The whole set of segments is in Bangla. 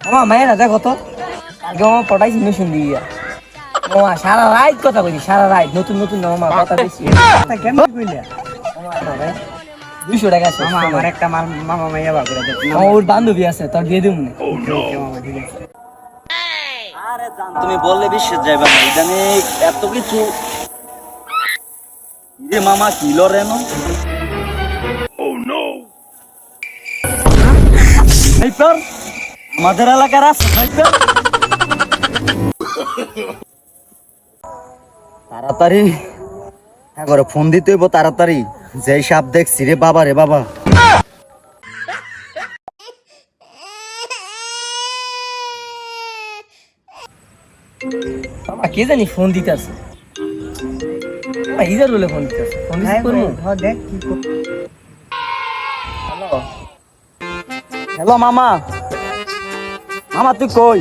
মামা মায়েরা দেখো তো আগে মামা পটাইছি মেশিন দিয়া মামা সারা রাত কথা কইছি সারা রাত নতুন নতুন মামা কথা দিছি কেমন কইলা 200 টাকা আছে মামা আমার একটা মামা মাইয়া বাবা করে দেখ ওর বান্ধবী আছে তোর দিয়ে দিমু না মামা ঠিক আছে আরে জান তুমি বললে বিশ্বাস যাইবা না ইদানে এত কিছু ইরে মামা কিলো রেনো ভাইপার আমাদের এলাকার আছে ভাইপার তাড়াতাড়ি হ্যাঁ করে ফোন দিতে হইব তাড়াতাড়ি যেই সাপ দেখছি রে বাবা রে বাবা মামা কে জানি ফোন দিতেছে মামা ইজার বলে ফোন দিতেছে ফোন দিছি করমু হ্যাঁ দেখ কি হ্যালো হ্যালো মামা মামা তুই কই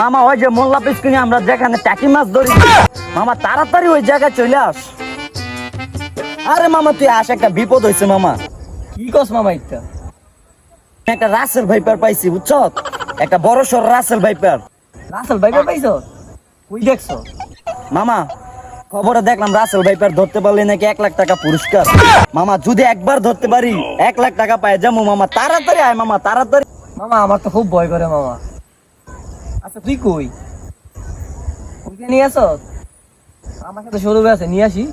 মামা ওই যে মোল্লা পিসকিনি আমরা যেখানে টাকি মাছ ধরি মামা তাড়াতাড়ি ওই জায়গায় চলে আস আরে মামা তুই আস একটা বিপদ হয়েছে মামা কি কস মামা ইটা একটা রাসেল ভাইপার পাইছি বুঝছ একটা বড় সর রাসেল ভাইপার রাসেল ভাই পাইছো কই দেখছো মামা খবরে দেখলাম রাসেল ভাইপার ধরতে পারলে নাকি 1 লাখ টাকা পুরস্কার মামা যদি একবার ধরতে পারি 1 লাখ টাকা পাই যাবো মামা তাড়াতাড়ি আয় মামা তাড়াতাড়ি মামা আমার তো খুব ভয় করে মামা আচ্ছা তুই কই ওইখানে নিয়ে আসো আমার সাথে সরু আছে নিয়ে আসি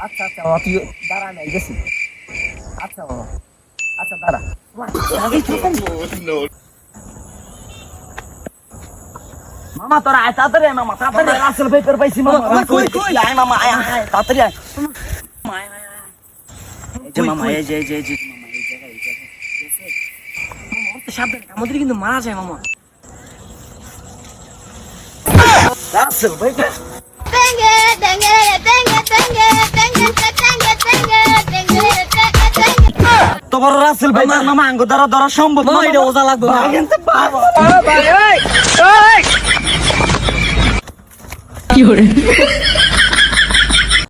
আচ্ছা আচ্ছা মামা তুই দাঁড়া নাই গেছি আচ্ছা মামা আচ্ছা দাঁড়া মামা তোরা আয় তাড়াতাড়ি আয় মামা তাড়াতাড়ি আয়, রাসেল ভাইপার পাইছি মামা মামা, কই, কই? আয় মামা আয় আয় তাড়াতাড়ি আয় এই যে মামা এই যে এই যে এই যে মামা এই জায়গায় মামা, অত সাবধানে আমাদের কিন্তু মারা যায় মামা Russell viper Tengue, tengue, tengue, tengue, tengue, tengue, tengue, tengue, tengue. তো বড় রাসেল ভাইপার মামা আঙ্গ দ্বারা ধরা সম্ভব মামা, না এটা ওজা লাগবে, মামা। কিন্তু পারবো ভাই এই